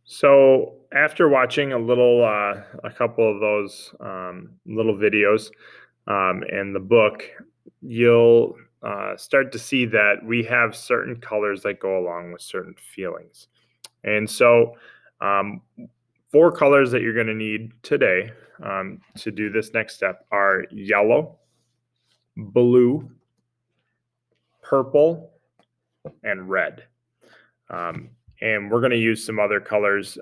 So after watching a couple of those little videos and the book, you'll start to see that we have certain colors that go along with certain feelings. And so, um, four colors that you're going to need today to do this next step are yellow, blue, purple, and red. Um, and we're going to use some other colors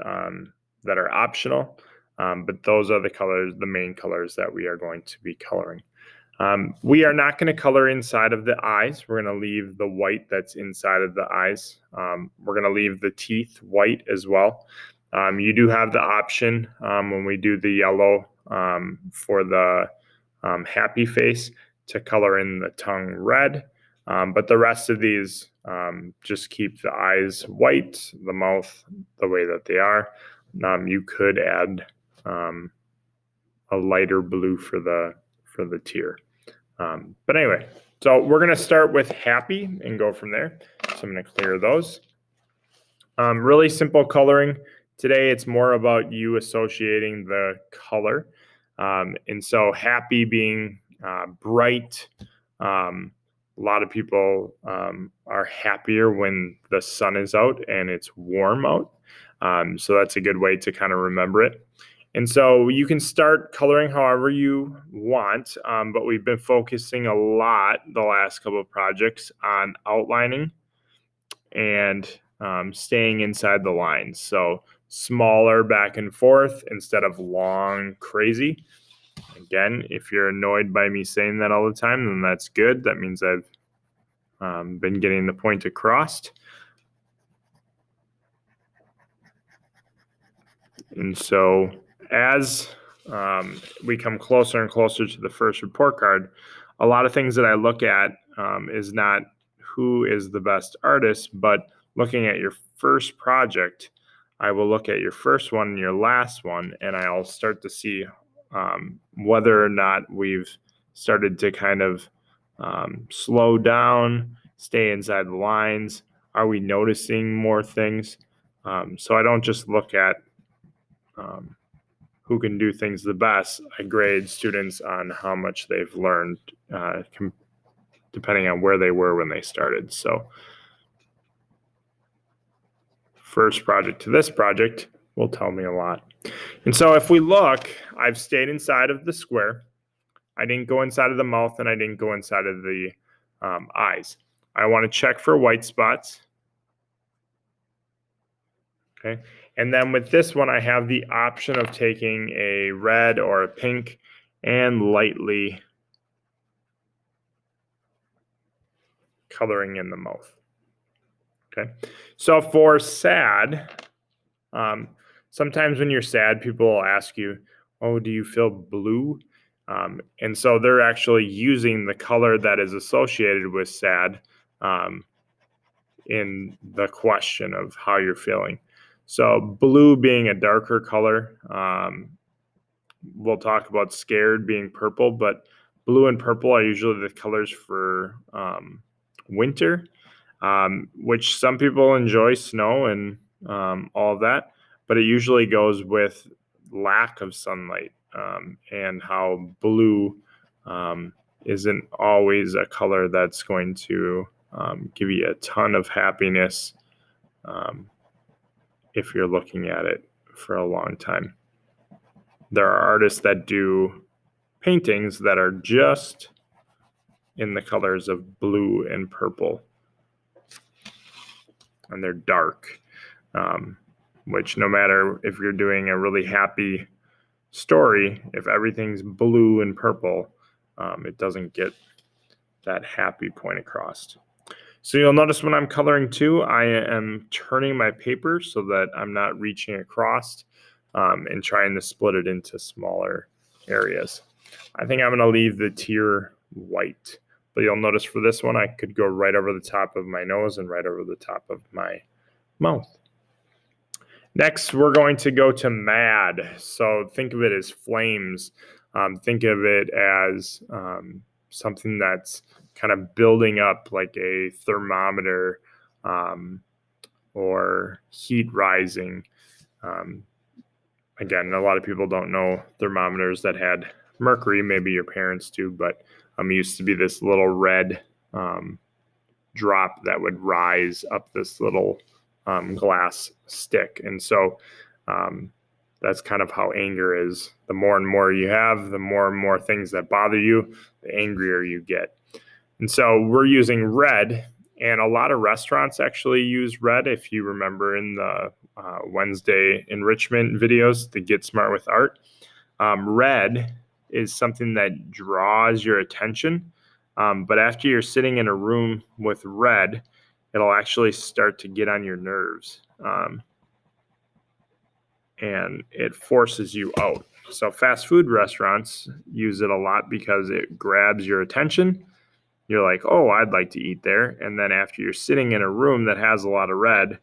that are optional, but those are the main colors that we are going to be coloring. We are not going to color inside of the eyes. We're going to leave the white that's inside of the eyes. We're going to leave the teeth white as well. You do have the option when we do the yellow for the happy face to color in the tongue red. But the rest of these just keep the eyes white, the mouth the way that they are. You could add a lighter blue for the tear. But anyway, so we're going to start with happy and go from there. So I'm going to clear those. Really simple coloring. Today it's more about you associating the color. And so happy being bright. A lot of people are happier when the sun is out and it's warm out. So that's a good way to kind of remember it. And so you can start coloring however you want, but we've been focusing a lot the last couple of projects on outlining and staying inside the lines. So smaller back and forth instead of long, crazy. Again, if you're annoyed by me saying that all the time, then that's good. That means I've been getting the point across. And so as we come closer and closer to the first report card, a lot of things that I look at is not who is the best artist, but looking at your first project, I will look at your first one and your last one, and I'll start to see whether or not we've started to kind of slow down, stay inside the lines. Are we noticing more things? So I don't just look at who can do things the best. I grade students on how much they've learned, depending on where they were when they started. So first project to this project will tell me a lot. And so if we look, I've stayed inside of the square. I didn't go inside of the mouth and I didn't go inside of the eyes. I want to check for white spots. Okay. And then with this one, I have the option of taking a red or a pink and lightly coloring in the mouth. Okay. So for sad, sometimes when you're sad, people will ask you, oh, do you feel blue? And so they're actually using the color that is associated with sad in the question of how you're feeling. So blue being a darker color, we'll talk about scared being purple, but blue and purple are usually the colors for winter, which some people enjoy snow and all of that, but it usually goes with lack of sunlight and how blue isn't always a color that's going to give you a ton of happiness if you're looking at it for a long time. There are artists that do paintings that are just in the colors of blue and purple, and they're dark, which no matter if you're doing a really happy story, if everything's blue and purple, it doesn't get that happy point across. So you'll notice when I'm coloring too, I am turning my paper so that I'm not reaching across and trying to split it into smaller areas. I think I'm going to leave the tear white, but you'll notice for this one, I could go right over the top of my nose and right over the top of my mouth. Next, we're going to go to mad. So think of it as flames. Think of it as something that's kind of building up like a thermometer or heat rising. Again, a lot of people don't know thermometers that had mercury. Maybe your parents do, but used to be this little red drop that would rise up this little glass stick. And so that's kind of how anger is. The more and more you have, the more and more things that bother you, the angrier you get. And so we're using red, and a lot of restaurants actually use red. If you remember in the Wednesday enrichment videos, the Get Smart with Art, red is something that draws your attention. But after you're sitting in a room with red, it'll actually start to get on your nerves. And it forces you out. So fast food restaurants use it a lot because it grabs your attention. You're like, oh, I'd like to eat there. And then after you're sitting in a room that has a lot of red,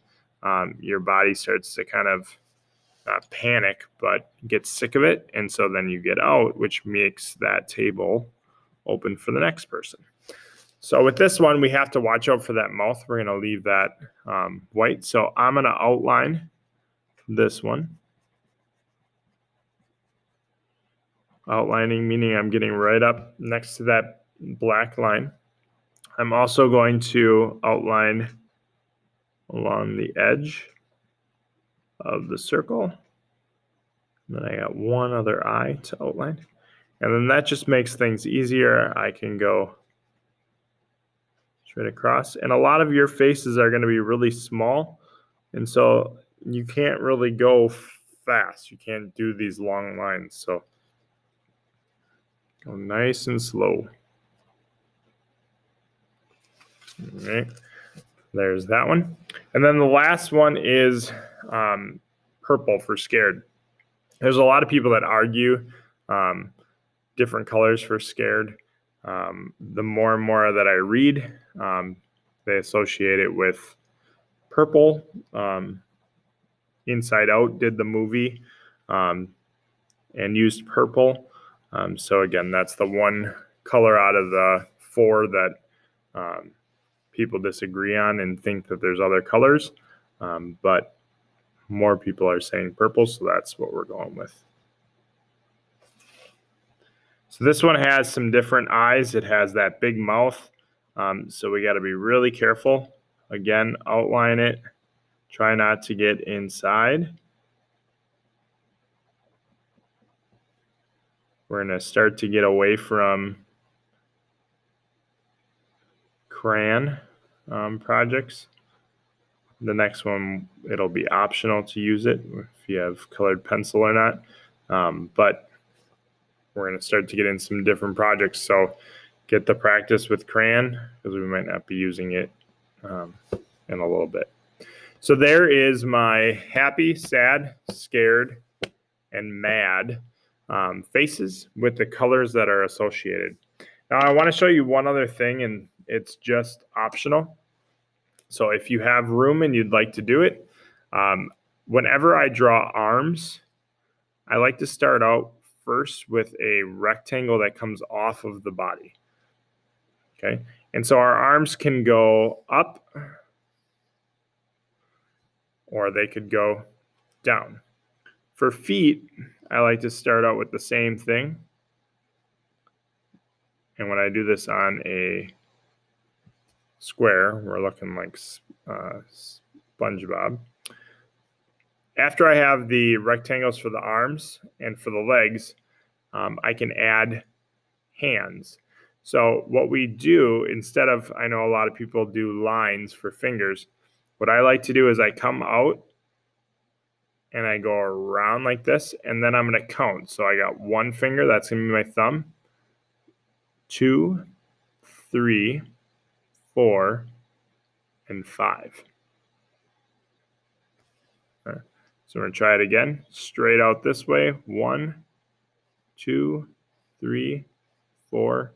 your body starts to kind of not panic, but get sick of it. And so then you get out, which makes that table open for the next person. So with this one, we have to watch out for that mouth. We're going to leave that white. So I'm going to outline this one. Outlining, meaning I'm getting right up next to that black line. I'm also going to outline along the edge of the circle. And then I got one other eye to outline. And then that just makes things easier. I can go straight across. And a lot of your faces are going to be really small. And so you can't really go fast. You can't do these long lines. So go nice and slow. All right. There's that one. And then the last one is purple for scared. There's a lot of people that argue different colors for scared. The more and more that I read, they associate it with purple. Inside Out did the movie and used purple. So again, that's the one color out of the four that people disagree on and think that there's other colors. But more people are saying purple, so that's what we're going with. So this one has some different eyes. It has that big mouth. So we got to be really careful. Again, outline it. Try not to get inside. We're going to start to get away from crayon projects. The next one, it'll be optional to use it if you have colored pencil or not. But we're going to start to get in some different projects. So get the practice with crayon because we might not be using it in a little bit. So there is my happy, sad, scared, and mad faces with the colors that are associated. Now I want to show you one other thing, and it's just optional. So if you have room and you'd like to do it, whenever I draw arms, I like to start out first with a rectangle that comes off of the body. Okay, and so our arms can go up or they could go down. For feet, I like to start out with the same thing. And when I do this on a square, we're looking like SpongeBob. After I have the rectangles for the arms and for the legs, I can add hands. So what we do, instead of, I know a lot of people do lines for fingers, what I like to do is I come out and I go around like this, and then I'm going to count. So I got one finger, that's going to be my thumb, 2, 3, 4, and 5. So we're going to try it again. Straight out this way. 1, 2, 3, 4,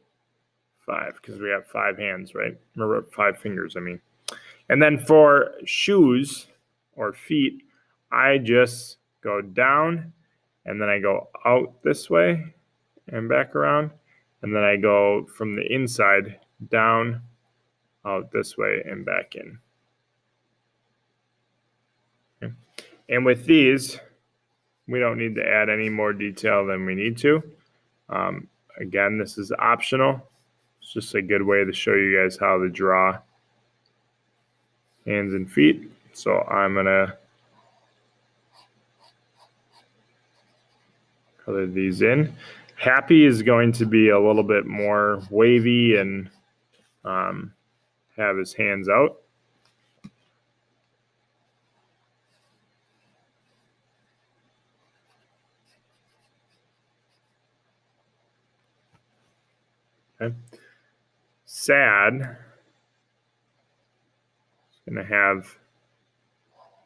5. Because we have 5 hands, right? Or 5 fingers, I mean. And then for shoes or feet, I just go down and then I go out this way and back around. And then I go from the inside down, out this way and back in. Okay. And with these, we don't need to add any more detail than we need to. Again, this is optional. It's just a good way to show you guys how to draw hands and feet. So I'm going to color these in. Happy is going to be a little bit more wavy and have his hands out. Okay. Sad is going to have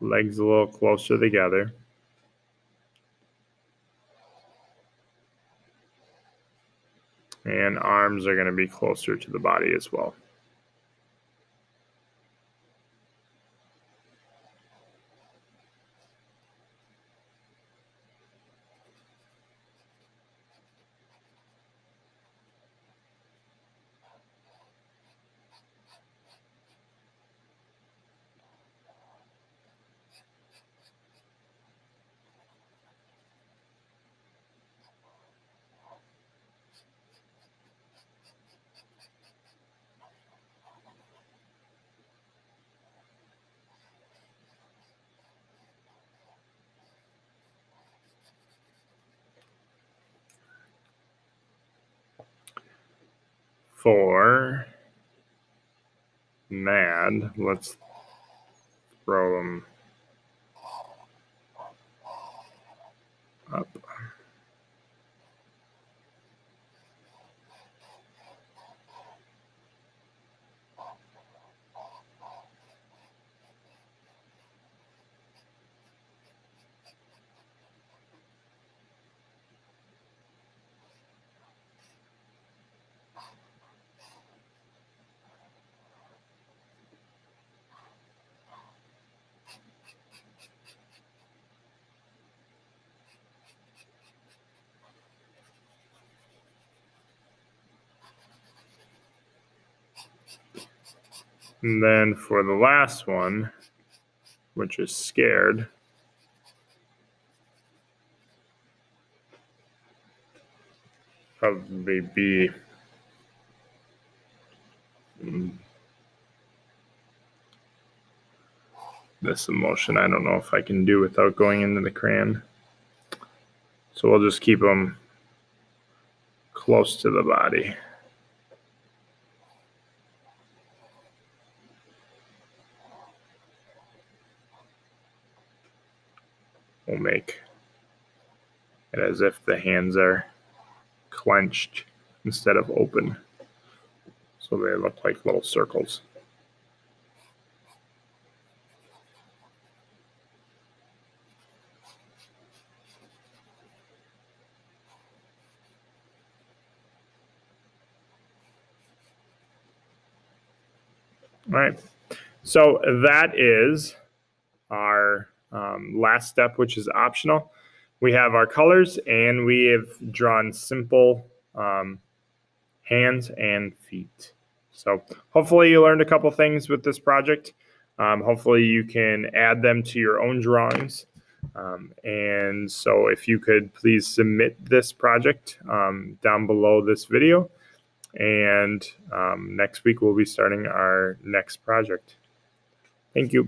legs a little closer together. And arms are going to be closer to the body as well. For Mad, let's throw him up. And then for the last one, which is Scared, probably be this emotion. I don't know if I can do without going into the crayon. So we'll just keep them close to the body. We'll make it as if the hands are clenched instead of open. So they look like little circles. All right. So that is our last step, which is optional. We have our colors and we have drawn simple hands and feet. So hopefully you learned a couple things with this project. Hopefully you can add them to your own drawings. And so if you could please submit this project down below this video. And next week we'll be starting our next project. Thank you.